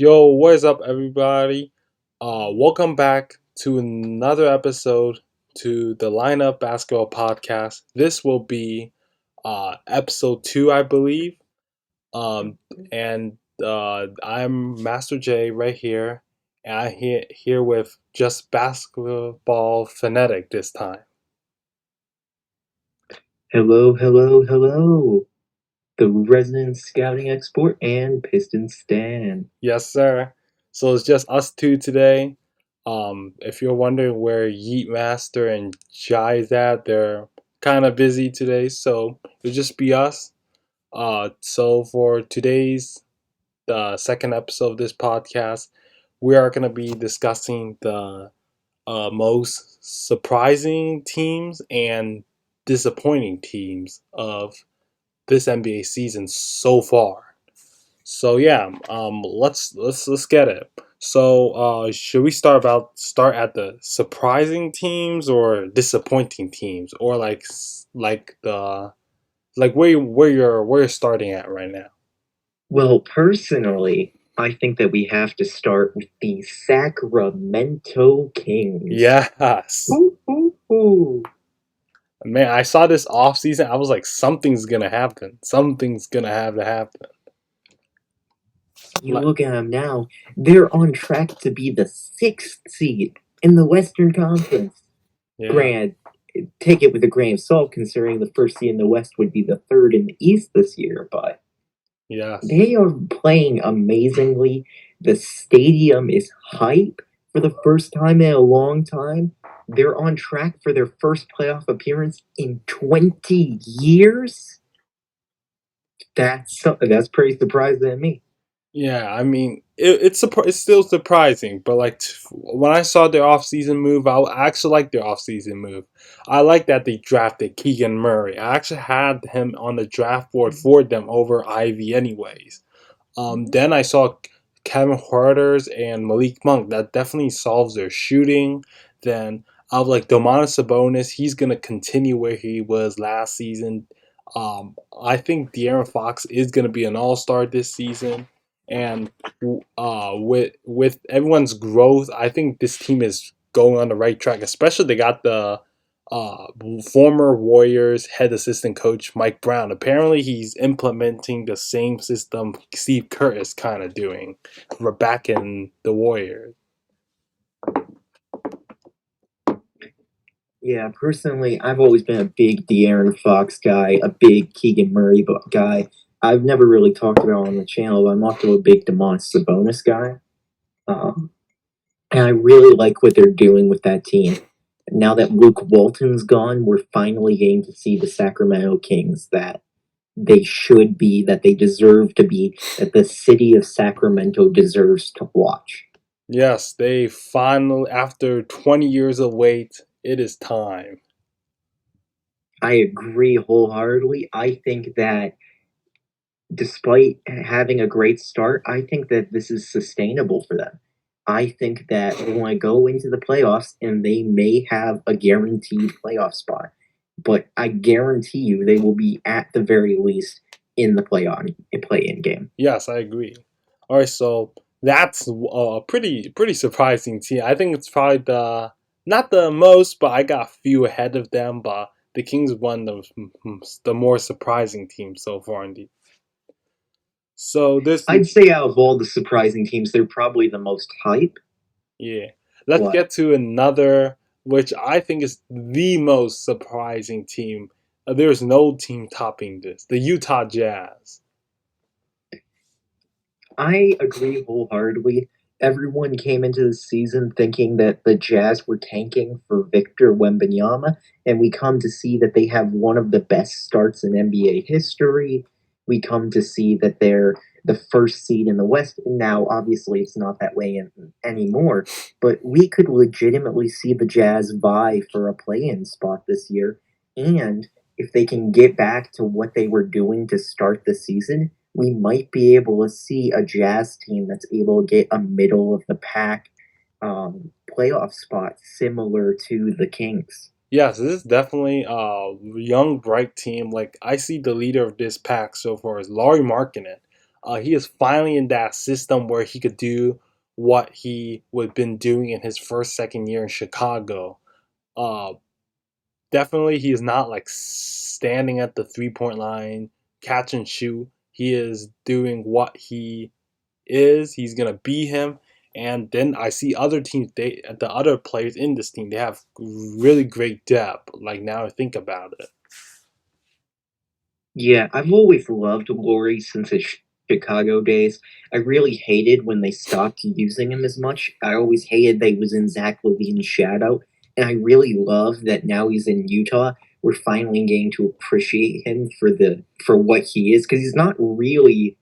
Yo, what is up, everybody? Welcome back to another episode to the Lineup Basketball Podcast. This will be Episode 2, I believe. Um, and I'm Master J right here, and I'm here with just basketball fanatic this time. Hello, hello, hello. The resident scouting expert and Piston Stan. Yes, sir. So it's just us two today. If you're wondering where Yeet Master and Jai is at, they're kind of busy today, so it'll just be us. So for today's the second episode of this podcast, we are gonna be discussing the most surprising teams and disappointing teams of this NBA season so far. So yeah, let's get it. So should we start at the surprising teams or disappointing teams, or like where you're starting at right now? Well, personally, I think that we have to start with the Sacramento Kings. Yes, Ooh, ooh, ooh. man, I saw this off season. I was like, something's gonna happen. Something's gonna have to happen. You Like, look at them now, they're on track to be the sixth seed in the Western Conference. yeah, Grant, take it with a grain of salt, considering the first seed in the West would be the third in the East this year, but yes. they are playing amazingly. The stadium is hype for the first time in a long time. They're on track for their first playoff appearance in 20 years. That's pretty surprising to me. Yeah, I mean, it's still surprising, but when I saw their offseason move, I actually like their offseason move. I like that they drafted Keegan Murray. I actually had him on the draft board for them over Ivy, anyways. Then I saw Kevin Huerters and Malik Monk. That definitely solves their shooting. Then I was like Domantas Sabonis. He's gonna continue where he was last season. I think De'Aaron Fox is gonna be an All Star this season, and with everyone's growth, I think this team is going on the right track. Especially they got the uh, former Warriors head assistant coach Mike Brown. Apparently, he's implementing the same system Steve Kerr is kind of doing. We're back in the Warriors. Yeah, personally, I've always been a big De'Aaron Fox guy, a big Keegan Murray guy. I've never really talked about it on the channel, but I'm also a big Domantas Sabonis guy. Um, and I really like what they're doing with that team. Now that Luke Walton's gone, we're finally getting to see the Sacramento Kings that they should be, that they deserve to be, that the city of Sacramento deserves to watch. Yes, they finally, after 20 years of wait, it is time. I agree wholeheartedly. I think that despite having a great start, I think that this is sustainable for them. I think that they want to go into the playoffs and they may have a guaranteed playoff spot. But I guarantee you they will be at the very least in the play-in game. Yes, I agree. All right, so that's a pretty surprising team. I think it's probably the not the most, but I got a few ahead of them. But the Kings won the more surprising team so far, indeed. So this, I'd say out of all the surprising teams, they're probably the most hype. yeah. Let's But get to another, which I think is the most surprising team. There's no team topping this. The Utah Jazz. I agree wholeheartedly. Everyone came into the season thinking that the Jazz were tanking for Victor Wembanyama, and we come to see that they have one of the best starts in NBA history. We come to see that they're the first seed in the West. Now, obviously, it's not that way anymore, but we could legitimately see the Jazz vie for a play-in spot this year. And if they can get back to what they were doing to start the season, we might be able to see a Jazz team that's able to get a middle of the pack playoff spot similar to the Kings. Yes, this is definitely a young, bright team. Like I see the leader of this pack so far is Laurie Markkinen. He is finally in that system where he could do what he would been doing in his first second year in Chicago. Uh, Definitely, he is not like standing at the 3 point line, catch and shoot. He is doing what he is. He's gonna be him. And then I see other teams. The other players in this team, they have really great depth. Like now, I think about it. Yeah, I've always loved Laurie since his Chicago days. I really hated when they stopped using him as much. I always hated that he was in Zach LaVine's shadow, and I really love that now he's in Utah. We're finally getting to appreciate him for what he is because he's not really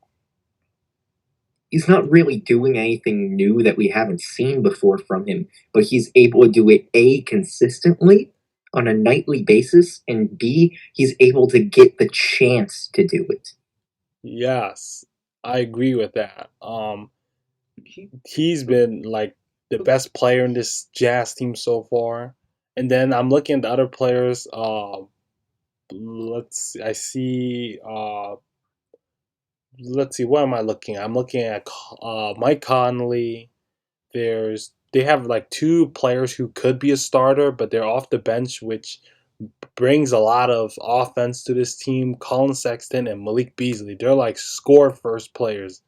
doing anything new that we haven't seen before from him, but he's able to do it A, consistently on a nightly basis, and B, he's able to get the chance to do it. Yes, I agree with that. He's been like the best player in this Jazz team so far. And then I'm looking at the other players. I see. Let's see. What am I looking at? I'm looking at Mike Conley. They have like two players who could be a starter, but they're off the bench, which brings a lot of offense to this team. Colin Sexton and Malik Beasley. They're like score first players,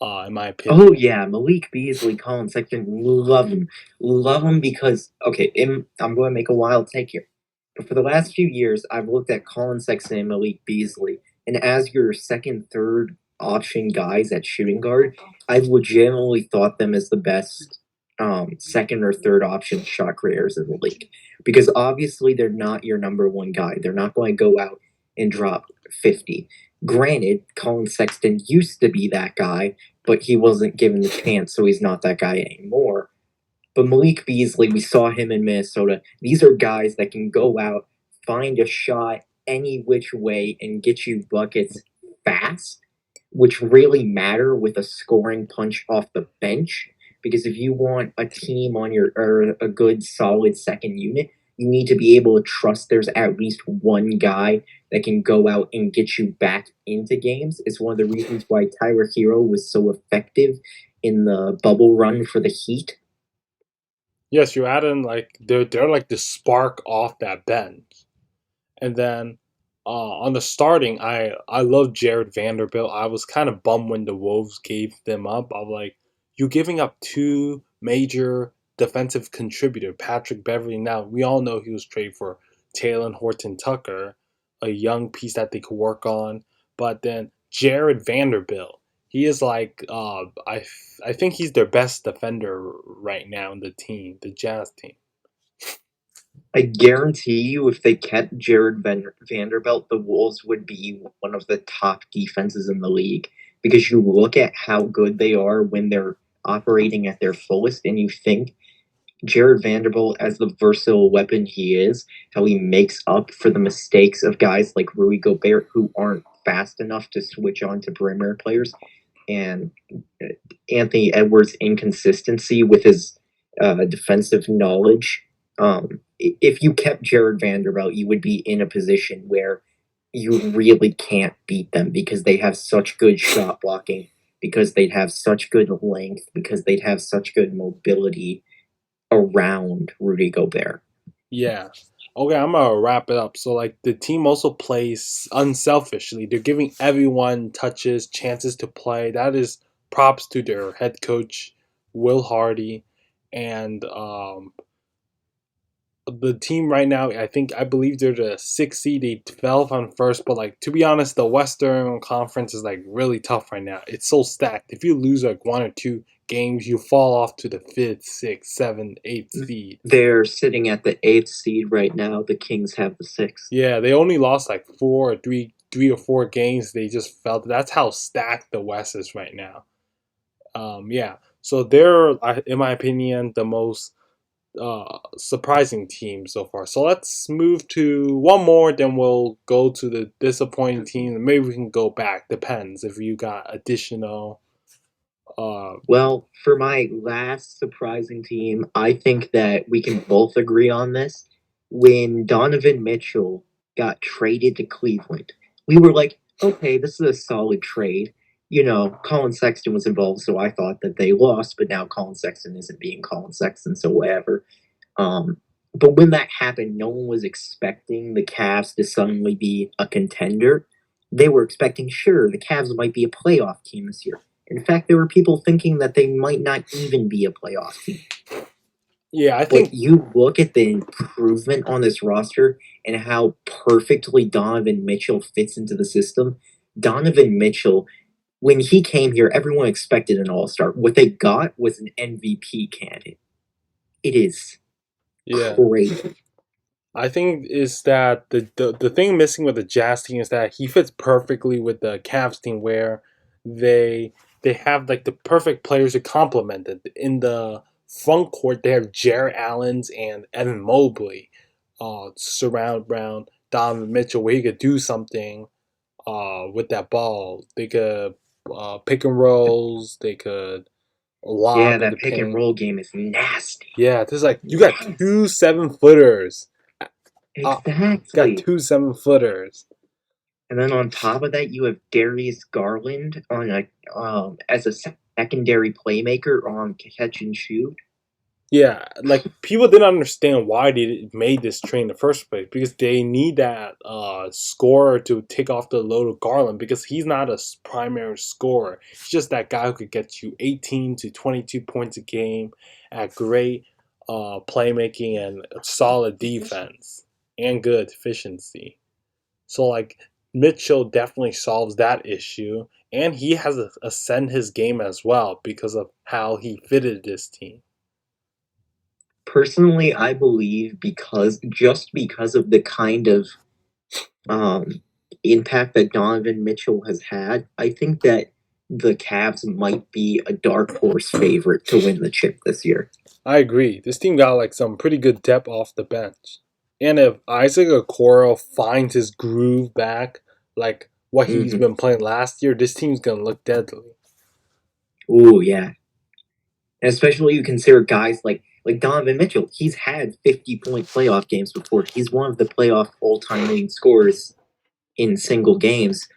in my Oh opinion. yeah, Malik Beasley, Colin Sexton, love him because okay, I'm going to make a wild take here, but for the last few years, I've looked at Colin Sexton and Malik Beasley, and as your second, third option guys at shooting guard, I've legitimately thought them as the best second or third option shot creators in the league because obviously they're not your number one guy. They're not going to go out and drop 50. Granted, Colin Sexton used to be that guy, but he wasn't given the chance, so he's not that guy anymore. But Malik Beasley, we saw him in Minnesota. These are guys that can go out, find a shot any which way, and get you buckets fast, which really matter with a scoring punch off the bench. Because if you want a team on your or a good solid second unit, you need to be able to trust there's at least one guy that can go out and get you back into games. It's one of the reasons why Tyler Hero was so effective in the bubble run for the Heat. Yes, you add in like they're like the spark off that bench. And then on the starting, I love Jared Vanderbilt. I was kind of bummed when the Wolves gave them up. I'm like, you giving up two major defensive contributor, Patrick Beverly. Now we all know he was traded for Taylor Horton Tucker, a young piece that they could work on. But then Jared Vanderbilt, he is like I think he's their best defender right now in the team, the Jazz team. I guarantee you, if they kept Vanderbilt, the Wolves would be one of the top defenses in the league. Because you look at how good they are when they're operating at their fullest, and you think Jared Vanderbilt, as the versatile weapon he is, how he makes up for the mistakes of guys like Rui Gobert who aren't fast enough to switch on to perimeter players, and Anthony Edwards' inconsistency with his defensive knowledge. If you kept Jared Vanderbilt, you would be in a position where you really can't beat them because they have such good shot blocking, because they'd have such good length, because they'd have such good mobility around Rudy Gobert. Yeah. Okay, I'm gonna wrap it up. So like the team also plays unselfishly. They're giving everyone touches, chances to play. That is props to their head coach, Will Hardy, and the team right now. I believe they're the sixth seed. They fell on first, but like to be honest, the Western Conference is like really tough right now. It's so stacked. If you lose like one or two games, you fall off to the fifth, sixth, seventh, eighth seed. They're sitting at the eighth seed right now. The Kings have the sixth. Yeah, they only lost like three or four games. They just felt that's how stacked the West is right now. Yeah, so they're, in my opinion, the most surprising team so far. So let's move to one more, then we'll go to the disappointing team. And maybe we can go back. Depends if you got additional. Uh, Well, for my last surprising team, I think that we can both agree on this. When Donovan Mitchell got traded to Cleveland, we were like, okay, this is a solid trade. Colin Sexton was involved, so I thought that they lost, but now Colin Sexton isn't being Colin Sexton, so whatever. Um, but when that happened, no one was expecting the Cavs to suddenly be a contender. They were expecting, sure, the Cavs might be a playoff team this year. In fact, there were people thinking that they might not even be a playoff team. Yeah, I But think you look at the improvement on this roster and how perfectly Donovan Mitchell fits into the system. Donovan Mitchell, when he came here, everyone expected an all star. What they got was an MVP candidate. It is yeah. crazy. I think is that the thing missing with the Jazz team is that he fits perfectly with the Cavs team where they they have like the perfect players to complement it. In the front court they have Jarrett Allens and Evan Mobley surround around Donovan Mitchell where he could do something with that ball. They could pick and rolls, they could Yeah, lob in the that pick and paint. roll game is nasty. Yeah, there's like you got Nasty. two 7 footers. Got Exactly. two 7 footers. And then on top of that, you have Darius Garland on as a secondary playmaker on catch and shoot. Yeah, like people didn't understand why they made this train in the first place because they need that scorer to take off the load of Garland because he's not a primary scorer. He's just that guy who could get you 18 to 22 points a game at great playmaking and solid defense and good efficiency. So like Mitchell definitely solves that issue, and he has ascend his game as well because of how he fitted this team. Personally, I believe because of the kind of um, impact that Donovan Mitchell has had, I think that the Cavs might be a dark horse favorite to win the chip this year. I agree. This team got like some pretty good depth off the bench. And if Isaac Okoro finds his groove back, like what he's Mm-hmm. been playing last year, this team's gonna look deadly. Ooh, yeah. And especially you consider guys like Donovan Mitchell. He's had 50-point playoff games before. He's one of the playoff all-time leading scorers in single games.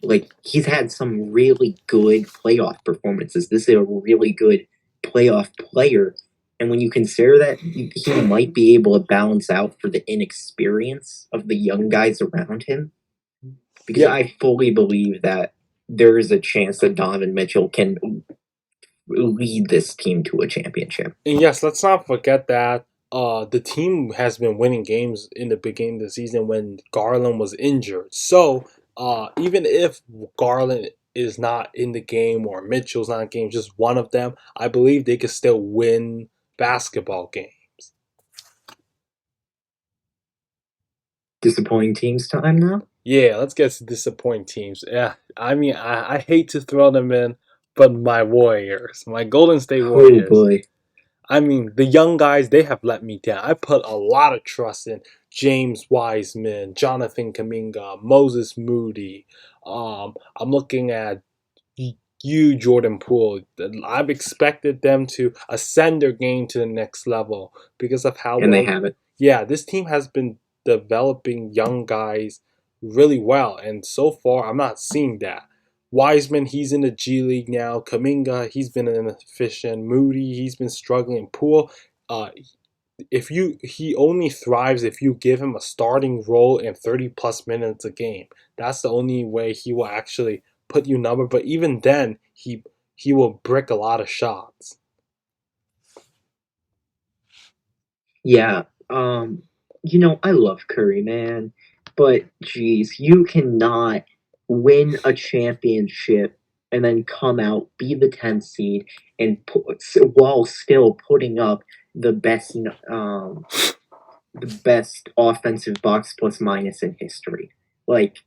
Like he's had some really good playoff performances. This is a really good playoff player. And when you consider that he might be able to balance out for the inexperience of the young guys around him, because Yeah, I fully believe that there is a chance that Donovan Mitchell can lead this team to a championship. and yes, let's not forget that the team has been winning games in the beginning of the season when Garland was injured. So even if Garland is not in the game or Mitchell's not in the game, just one of them, I believe they could still win basketball games. Disappointing teams time now? Yeah, let's get to disappointing teams. Yeah, I mean, I hate to throw them in, but my Warriors, my Golden State Oh Warriors. boy. I mean, the young guys, they have let me down. I put a lot of trust in James Wiseman, Jonathan Kaminga, Moses Moody. I'm looking at you, Jordan Poole. I've expected them to ascend their game to the next level because of how And they well. have it. Yeah, this team has been developing young guys really well, and so far I'm not seeing that. Wiseman, he's in the G League now. Kaminga, he's been inefficient. Moody, he's been struggling. Poole, uh, if you he only thrives if you give him a starting role in 30 plus minutes a game. That's the only way he will actually put you number. But even then, he will brick a lot of shots. Yeah. I love Curry, man. But geez, you cannot win a championship and then come out, be the 10th seed, and while still putting up the best um the best offensive box plus minus in history. Like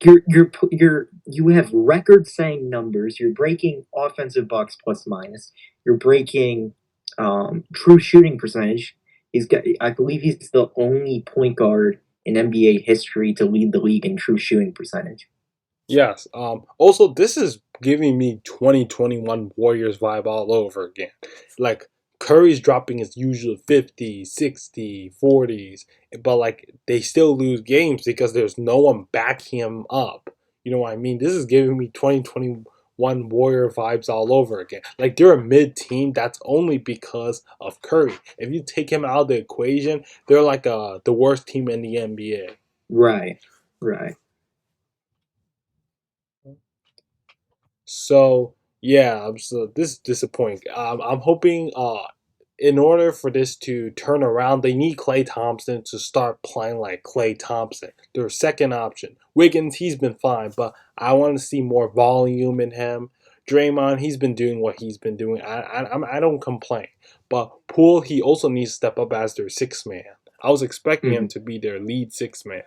you have record setting numbers. You're breaking offensive box plus minus. You're breaking true shooting percentage. I believe he's the only point guard in NBA history to lead the league in true shooting percentage. Yes. Also, this is giving me 2021 Warriors vibe all over again. Like, Curry's dropping his usual 50, 60, 40s, but like they still lose games because there's no one backing him up. You know what I mean? This is giving me 2020 one Warrior vibes all over again. Like they're a mid team. That's only because of Curry. If you take him out of the equation, they're like the worst team in the NBA. Right, right. So yeah, so this is disappointing. I'm hoping in order for this to turn around, they need Klay Thompson to start playing like Klay Thompson. Their second option. Wiggins, he's been fine, but I want to see more volume in him. Draymond, he's been doing what he's been doing. I don't complain. But Poole, he also needs to step up as their sixth man. I was expecting him Mhm. to be their lead sixth man.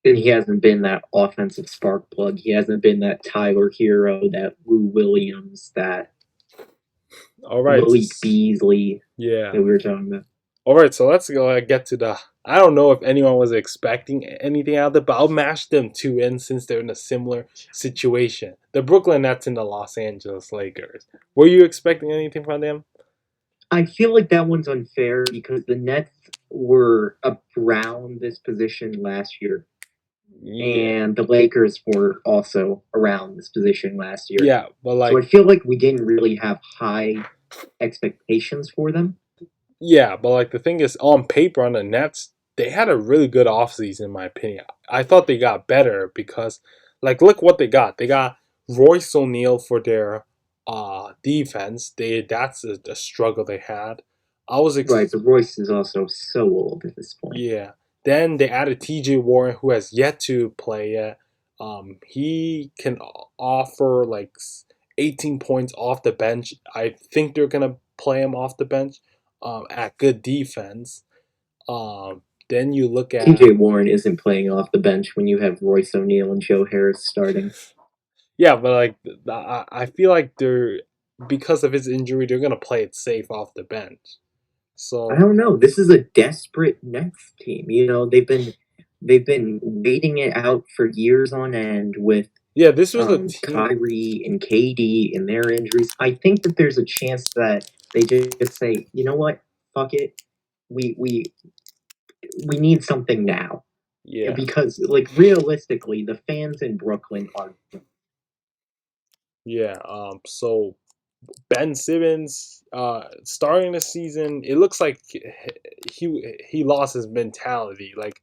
And he hasn't been that offensive spark plug. He hasn't been that Tyler Hero, that Lou Williams, that All right. Malik Beasley Yeah. that we were talking about. All right, so let's go get to the. I don't know if anyone was expecting anything out of it, but I'll mash them two in since they're in a similar situation. The Brooklyn Nets and the Los Angeles Lakers. Were you expecting anything from them? I feel like that one's unfair because the Nets were around this position last year, Yeah, and the Lakers were also around this position last year. yeah, but So I like, feel like we didn't really have high expectations for them. yeah, but like the thing is, on paper, on the Nets, they had a really good offseason, in my opinion. I thought they got better because, like, look what they got. They got Royce O'Neal for their defense. That's a struggle they had. I was Right, ex- but Royce is also so old at this point. Yeah. Then they added T.J. Warren, who has yet to play yet. He can offer like 18 points off the bench. I think they're gonna play him off the bench. At good defense. Then you look at TJ Warren isn't playing off the bench when you have Royce O'Neal and Joe Harris starting. yeah, but like I feel like they're because of his injury, they're gonna play it safe off the bench. I So don't know. This is a desperate Nets team. They've been waiting it out for years on end with yeah, this was a team. Kyrie and KD and their injuries. I think that there's a chance that they just say, you know what, fuck it, we we we need something now Yeah, because like realistically, the fans in Brooklyn are yeah. So Ben Simmons, starting the season, it looks like he lost his mentality. Like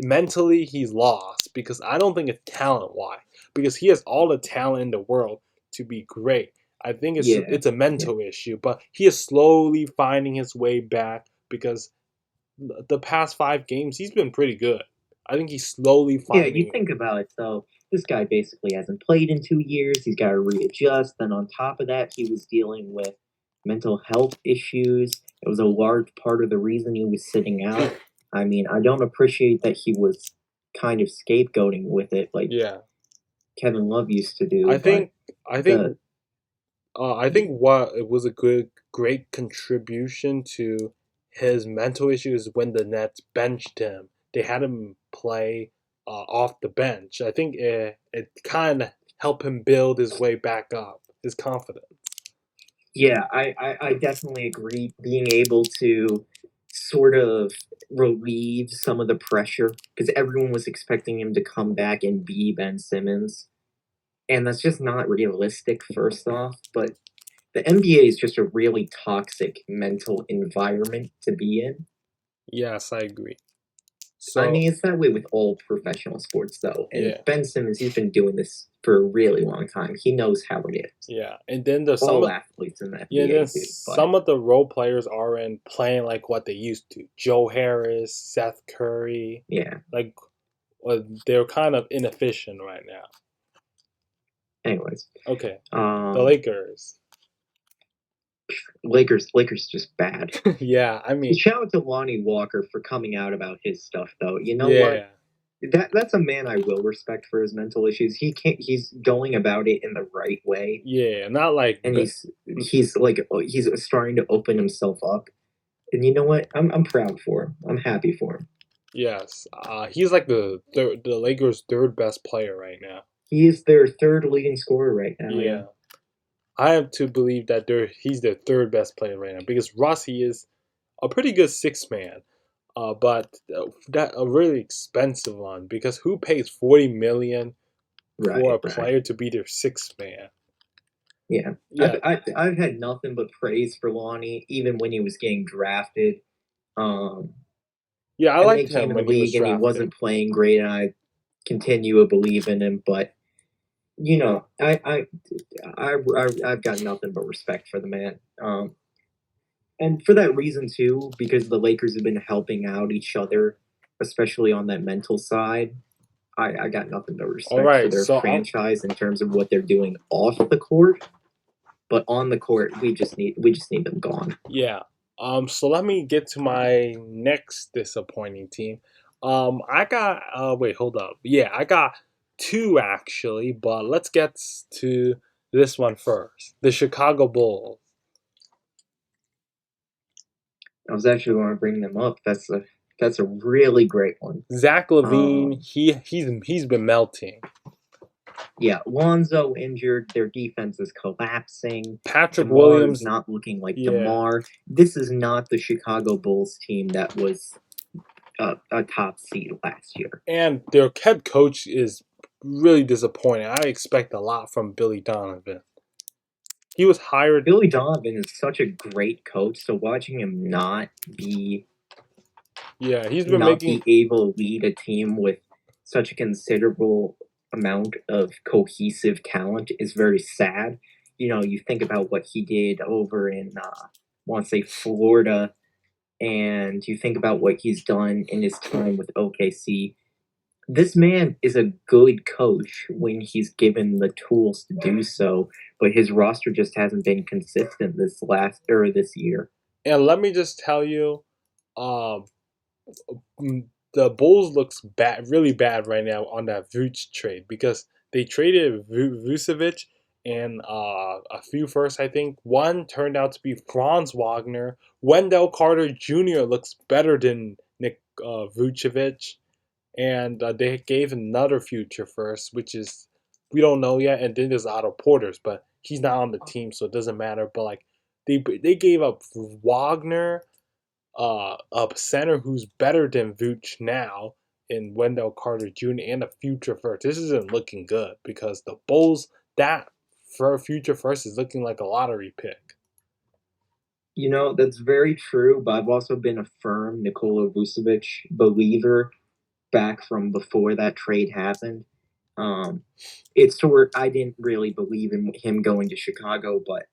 mentally, he's lost because I don't think it's talent wise because he has all the talent in the world to be great. I think yeah. it's a Yeah. mental issue, but he is slowly finding his way back because the past 5 games he's been pretty good. I think he's slowly Yeah, you finding. think about it though. This guy basically hasn't played in 2 years. He's got to readjust. Then on top of that, he was dealing with mental health issues. It was a large part of the reason he was sitting out. I mean, I don't appreciate that he was kind of scapegoating with it, like Yeah, Kevin Love used to I do. But think I think the I think what it was a great contribution to his mental issues when the Nets benched him. They had him play off the bench. I think it kind of helped him build his way back up, his confidence. Yeah, I definitely agree. Being able to sort of relieve some of the pressure because everyone was expecting him to come back and be Ben Simmons. And that's just not realistic, first off. But the NBA is just a really toxic mental environment to be in. Yes, I agree. I So mean, it's that way with all professional sports, though. And yeah, Ben Simmons, he's been doing this for a really long time. He knows how it is. yeah, and then the some All of athletes in the yeah, then NBA do. But some of the role players aren't playing like what they used to. Joe Harris, Seth Curry, yeah. like they're kind of inefficient right now. Anyways, Okay, the um, Lakers. Lakers just bad. Yeah, I mean, Shout out to Lonnie Walker for coming out about his stuff, though. You know what? yeah, That's a man I will respect for his mental issues. He can't. He's going about it in the right way, yeah, not like, and he's like he's starting to open himself up. And you know what? I'm proud for him. I'm happy for him. yes, he's like the Lakers' third best player right now. He is their third leading scorer right now. Yeah. Yeah, I have to believe that he's their third best player right now because Rossi is a pretty good six man. But that a really expensive one because who pays 40 million for a Right, right. player to be their sixth man. Yeah, Yeah, I've had nothing but praise for Lonnie, even when he was getting drafted. Um, yeah, I and then he liked came him in the when he was league and he drafted. wasn't playing great, and I continue to believe in him. But you know, I've got nothing but respect for the man. And for that reason too, because the Lakers have been helping out each other, especially on that mental side. I got nothing but All respect for right, their so I'm franchise in terms of what they're doing off the court, but on the court, we just need them gone. yeah. So let me get to my next disappointing team. I got wait, hold up. Yeah, I got two actually, but let's get to this one first. The Chicago Bulls. I was actually going to bring them up. That's a really great one. Zach Levine, Um, he's been melting. yeah, Lonzo injured. Their defense is collapsing. Patrick DeMar is Williams, not looking like yeah. DeMar. This is not the Chicago Bulls team that was a top seed last year. And their head coach is really disappointing. I expect a lot from Billy Donovan. He was hired. Billy Donovan is such a great coach, so watching him Yeah, he's been not making. be able to lead a team with such a considerable amount of cohesive talent is very sad. You know, you think about what he did over in, I want to say Florida, and you think about what he's done in his time with OKC. This man is a good coach when he's given the tools to do so, but his roster just hasn't been consistent this year. And let me just tell you, um, the Bulls looks bad, really bad right now on that Vooch trade because they traded Vucevic and a few firsts. I think one turned out to be Franz Wagner. Wendell Carter Jr. looks better than Nick Vucevic, and they gave another future first, which is we don't know yet. And then there's Otto Porter's, but he's not on the team, so it doesn't matter. But like they gave up Wagner, a center who's better than Vooch now in Wendell Carter Jr. and a future first. This isn't looking good because the Bulls that for a future first is looking like a lottery pick. You know, that's very true, but I've also been a firm Nikola Vucevic believer back from before that trade happened. Um, it's to where I didn't really believe in him going to Chicago, but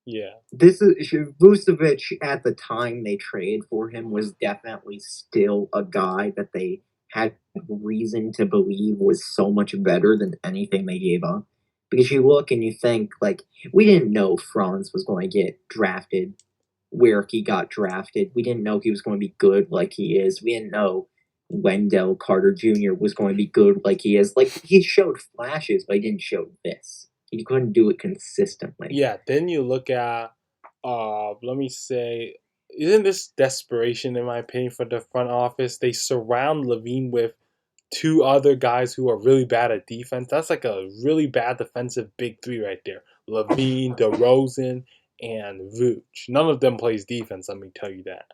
Yeah, this is Vucevic at the time they traded for him was definitely still a guy that they had reason to believe was so much better than anything they gave up. Because you look and you think like we didn't know Franz was going to get drafted where he got drafted. We didn't know he was going to be good like he is. We didn't know Wendell Carter Jr. was going to be good like he is. Like he showed flashes, but he didn't show this. He couldn't do it consistently. yeah. Then you look at, let me say, isn't this desperation in my opinion for the front office? They surround Levine with two other guys who are really bad at defense. That's like a really bad defensive big three right there. Levine, DeRozan, and Vooch. None of them plays defense, let me tell you that.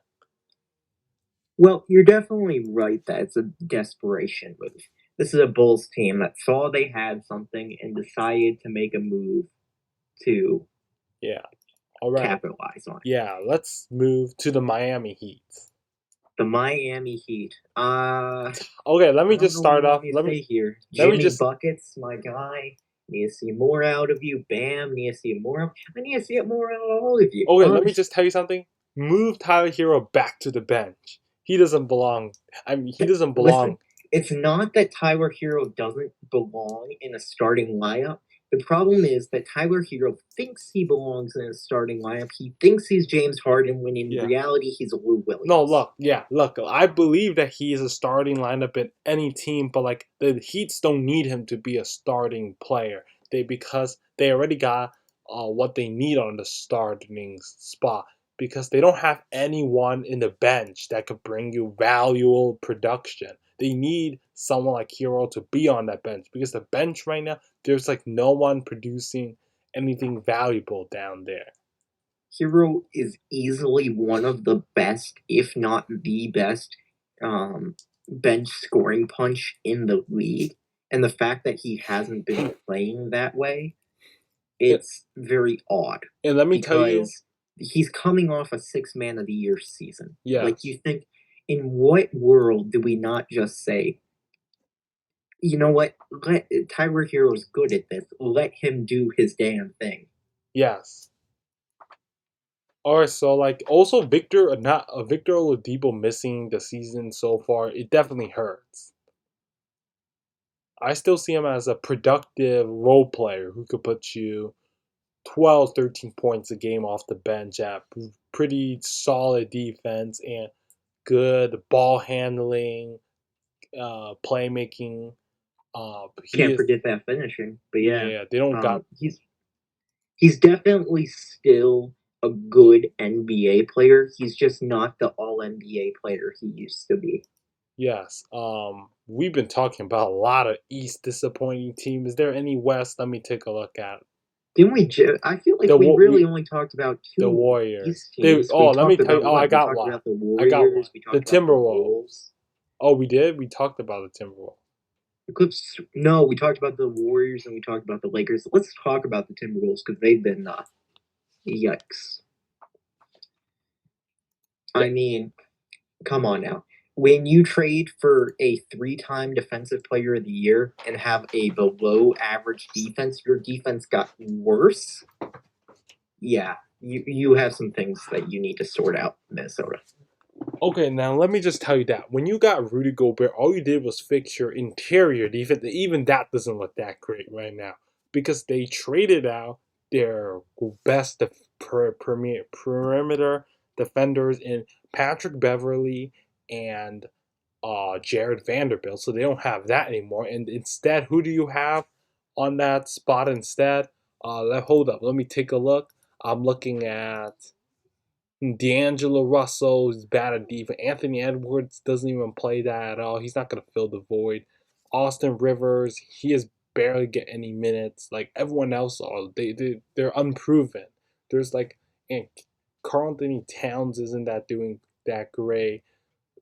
Well, you're definitely right that it's a desperation move. This is a Bulls team that saw they had something and decided to make a move to Yeah. All right. capitalize on it. Yeah, let's move to the Miami Heat. The Miami Heat. Okay, let I me don't just know what you start want off. me to say here. Let me Jimmy just Buckets, my guy. Need to see more out of you. Bam. Need to see more. I need to see it more out of all of you. okay, let me Honestly, just tell you something. Move Tyler Hero back to the bench. He doesn't belong. I mean, he doesn't belong. listen, it's not that Tyler Hero doesn't belong in a starting lineup. The problem is that Tyler Hero thinks he belongs in a starting lineup. He thinks he's James Harden when in Yeah. reality he's Lou No, Williams. look, yeah, look. I believe that he is a starting lineup in any team, but like the Heats don't need him to be a starting player. They because they already got what they need on the starting spot because they don't have anyone in the bench that could bring you valuable production. They need someone like Hero to be on that bench because the bench right now there's like no one producing anything valuable down there. Hero is easily one of the best, if not the best, bench scoring punch in the league. And the fact that he hasn't been playing that way, And, it's very odd and let me tell you, because he's coming off a six man of the year season. Like, yes, you think, in what world do we not just say, you know what? Let Tyler Hero's good at this. Let him do his damn thing. yes. All right, so like also Victor, not Victor Oladipo missing the season so far, it definitely hurts. I still see him as a productive role player who could put you 12, 13 points a game off the bench at pretty solid defense and good ball handling, playmaking. He Can't is, forget that finishing. But yeah, yeah, they don't got, he's definitely still a good NBA player. He's just not the all NBA player he used to be. yes. We've been talking about a lot of East disappointing teams. Is there any West? Let me take a look at Didn't we? I feel like the we really we only talked about the two Warriors. East They teams. We oh, let me talked tell you. about Oh, I what? We got talked one. about the I got one. Warriors. We The talked about the Timberwolves. Wolves. Oh, we did. We talked about the Timberwolves. The Clips. No, we talked about the Warriors and we talked about the Lakers. Let's talk about the Timberwolves because they've been yikes. Yeah. I mean, come on now. When you trade for a three-time defensive player of the year and have a below average defense, your defense got worse. Yeah, you have some things that you need to sort out, Minnesota. Okay, now let me just tell you that when you got Rudy Gobert, all you did was fix your interior defense. Even that doesn't look that great right now because they traded out their best premier perimeter defenders in Patrick Beverly and Jared Vanderbilt, so they don't have that anymore. And instead, who do you have on that spot instead? Hold up, let me take a look. I'm looking at D'Angelo Russell is bad at defense. Anthony Edwards doesn't even play that at all. He's not going to fill the void. Austin Rivers, he is barely get any minutes. Like everyone else, they're unproven. There's like, and Carl Anthony Towns isn't that doing that great.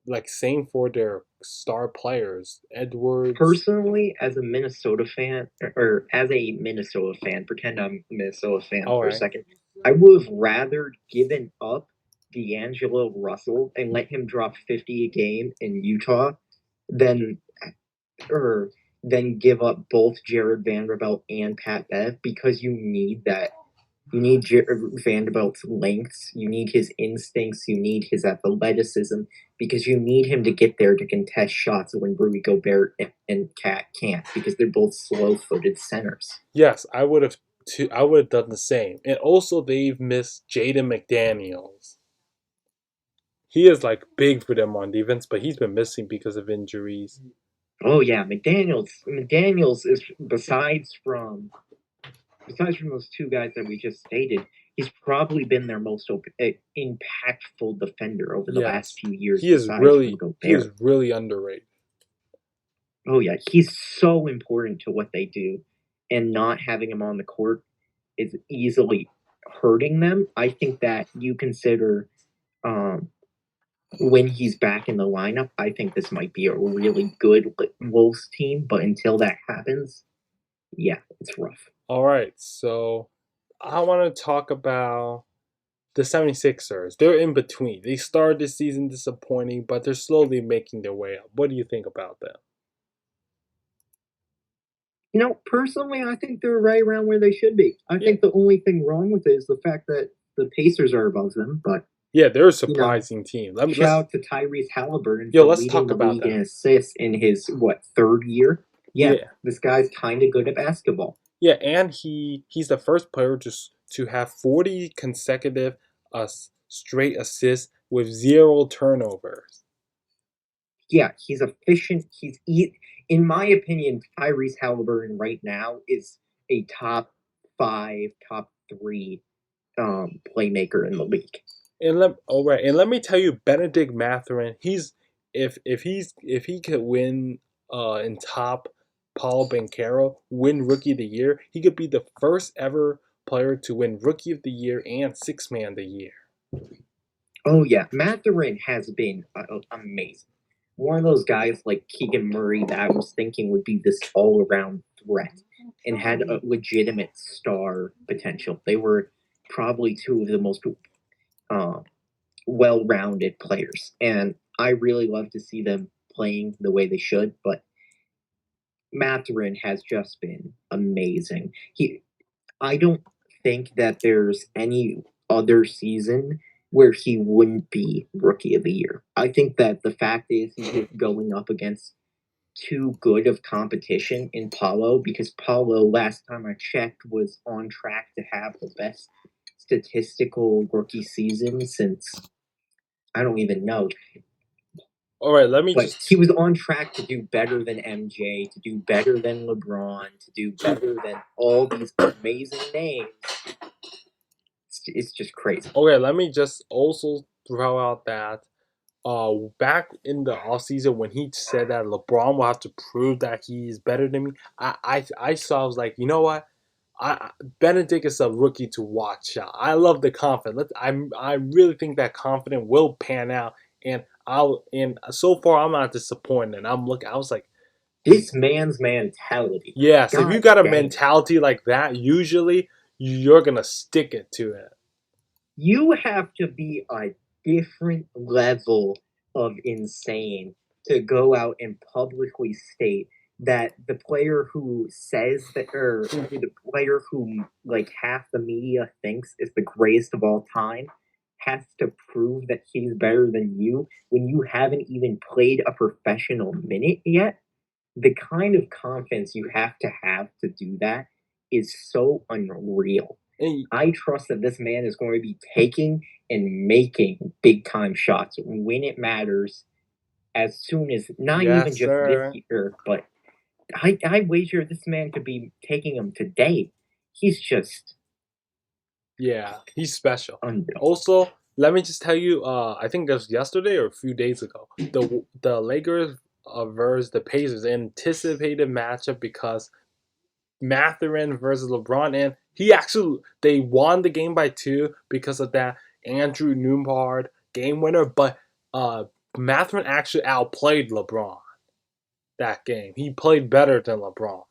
Like same for their star players. Edwards. Personally, as a Minnesota fan, or as a Minnesota fan, pretend I'm a Minnesota fan All for a right. second, I would have rather given up D'Angelo Russell and let him drop 50 a game in Utah than or than give up both Jared Vanderbilt and Pat Bev because you need that. You need Vanderbilt's lengths. You need his instincts. You need his athleticism because you need him to get there to contest shots when Rudy Gobert and Cat can't because they're both slow-footed centers. Yes, I would have. I would have done the same. And also, they've missed Jaden McDaniels. He is like big for them on defense, but he's been missing because of injuries. Oh yeah, McDaniels is besides from those two guys that we just stated, he's probably been their most impactful defender over the last Yes, few years, besides from he is Gobert. really underrated. Oh yeah, he's so important to what they do, and not having him on the court is easily hurting them. I think that you consider um, when he's back in the lineup, I think this might be a really good Wolves team. But until that happens, yeah, it's rough. All right, so I want to talk about the 76ers. They're in between. They started this season disappointing, but they're slowly making their way up. What do you think about them? Personally, I think they're right around where they should be. I Yeah, think the only thing wrong with it is the fact that the Pacers are above them. But yeah, they're a you know, surprising team. shout out to Tyrese Halliburton Yo, for let's leading talk the about league in that. assists in his third year. Yeah, Yeah, this guy's kind of good at basketball. yeah, and he's the first player to have 40 consecutive uh, straight assists with zero turnovers. Yeah, he's efficient. In my opinion, Tyrese Halliburton right now is a top five, top three playmaker in the league. And let me tell you, Benedict Mathurin, he's if he could win in top Paul Banchero, win Rookie of the Year, he could be the first ever player to win Rookie of the Year and Six Man of the Year. Oh yeah, Mathurin has been amazing. one of those guys like Keegan Murray that I was thinking would be this all around threat and had a legitimate star potential. They were probably two of the most uh, well rounded players. And I really love to see them playing the way they should, but Mathurin has just been amazing. I don't think that there's any other season where he wouldn't be rookie of the year. I think that the fact is he's going up against too good of competition in Paulo because Paulo, last time I checked, was on track to have the best statistical rookie season since I don't even know. All right, let me But just he was on track to do better than MJ, to do better than LeBron, to do better than all these amazing names. It's just crazy. okay, let me just also throw out that back in the offseason when he said that LeBron will have to prove that he's better than me, I saw I was like, you know what? Benedict is a rookie to watch out. I love the confidence. I really think that confidence will pan out, and so far I'm not disappointed. I'm looking. I was like, This man's mentality. yes, if you God got a dang. mentality like that, usually you're gonna stick it to it. You have to be a different level of insane to go out and publicly state that the player who says that, or the player who like half the media thinks is the greatest of all time, has to prove that he's better than you when you haven't even played a professional minute yet. The kind of confidence you have to do that is so unreal. And I trust that this man is going to be taking and making big time shots when it matters as soon as not even yes, just this sir. year, but I wager this man could be taking them today. He's just Yeah, he's special. unreal. Also, let me just tell you, I think it was yesterday or a few days ago, the Lakers versus the Pacers anticipated matchup because Mathurin versus LeBron, and they won the game by 2 because of that Andrew Nembhard game winner, but uh, Mathurin actually outplayed LeBron that game. He played better than LeBron.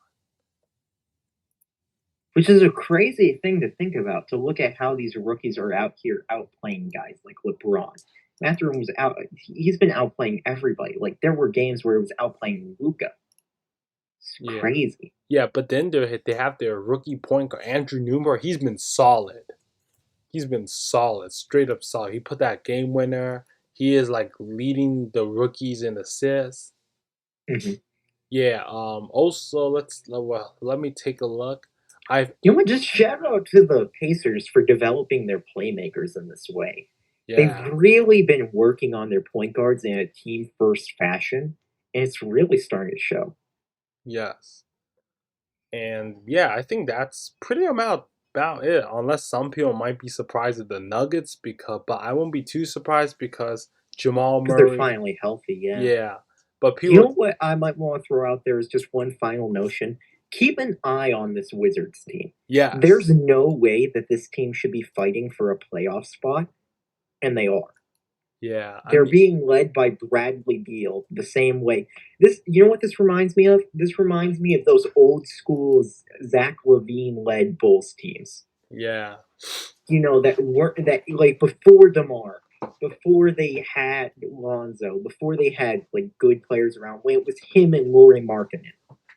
Which is a crazy thing to think about, to look at how these rookies are out here outplaying guys like LeBron. Mathurin was out, he's been outplaying everybody. Like, there were games where it was outplaying Luca. It's Yeah. crazy. Yeah, but then they have their rookie point guard, Andrew Newmar. He's been solid. He's been solid, straight up solid. He put that game winner. He is like leading the rookies in assists. Mm-hmm. Yeah. Also, let me take a look. I You know what? Just shout out to the Pacers for developing their playmakers in this way. They've Yeah. really been working on their point guards in a team first fashion, and it's really starting to show. Yes. And yeah, I think that's pretty about it. Unless some people might be surprised at the Nuggets but I won't be too surprised because Jamal Because they're Murray. finally healthy, yeah. Yeah. But You people. know what I might want to throw out there is just one final notion. Keep an eye on this Wizards team. There's Yes. no way that this team should be fighting for a playoff spot, and they are. Yeah. I They're mean. being led by Bradley Beal the same way. This, you know what this reminds me of? This reminds me of those old school Zach Levine led Bulls teams. Yeah. You know that weren't that like before Demar, before they had Lonzo, before they had like good players around. When it was him and Laurie Markkinen.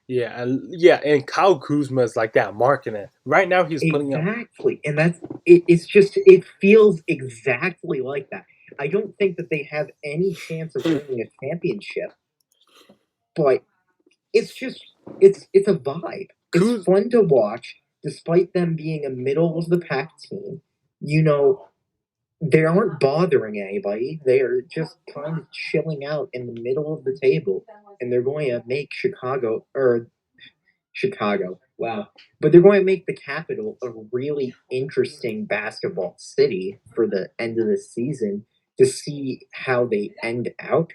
And Kyle Kuzma is like that marketing. Right now he's putting up. Exactly, and that's it. It's just it feels exactly like that. I don't think that they have any chance of winning a championship, but it's just it's a vibe. It's Kuz fun to watch, despite them being a middle of the pack team. You know, they aren't bothering anybody. They are just kind of chilling out in the middle of the table, and they're going to make Chicago. Wow. But they're going to make the capital a really interesting basketball city for the end of the season to see how they end out.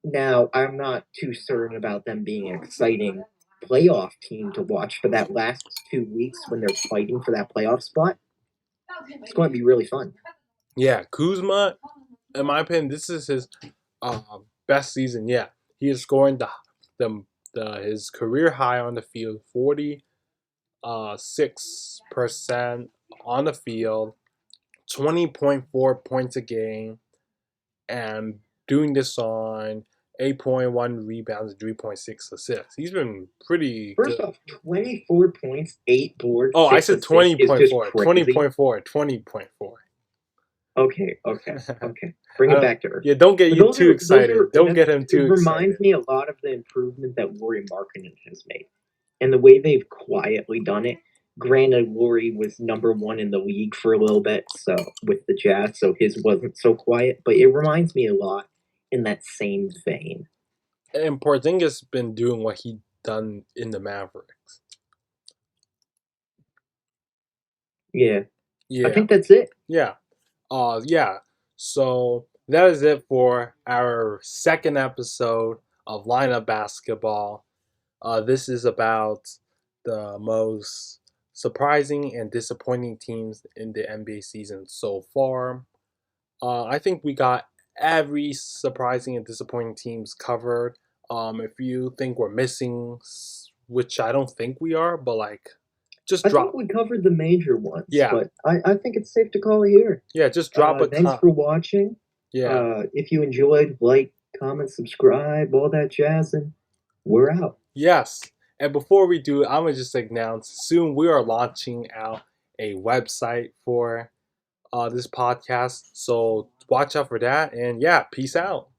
Now, I'm not too certain about them being an exciting playoff team to watch for that last 2 weeks when they're fighting for that playoff spot. It's going to be really fun. Yeah, Kuzma, in my opinion, this is his best season yet. He is scoring the, his career high on the field, 46% on the field, 20.4 points a game, and doing this on 8.1 rebounds and 3.6 assists. He's been pretty First good. off, 24 points, 8 boards, Oh, I 6 said assists is just 20.4. crazy. 20.4. 20.4. Okay, okay, okay. Bring it back to earth. Yeah, don't get But you too those excited. are Don't get him it too reminds excited. me a lot of the improvement that Lauri Markkinen has made. And the way they've quietly done it. Granted, Lauri was number one in the league for a little bit, so with the Jazz, so his wasn't so quiet, but it reminds me a lot in that same vein. And Porzingis been doing what he done in the Mavericks. Yeah. I Yeah. think that's it. Yeah. Yeah. So that is it for our second episode of Lineup Basketball. This is about the most surprising and disappointing teams in the NBA season so far. I think we got every surprising and disappointing teams covered. If you think we're missing, which I don't think we are, but like, just I think drop. we covered the major ones, Yeah, but I think it's safe to call it here. yeah, just drop a Thanks for watching. Yeah, If you enjoyed, like, comment, subscribe, all that jazz, and we're out. yes. And before we do, I'm gonna just announce soon we are launching out a website for this podcast. So watch out for that. And yeah, peace out.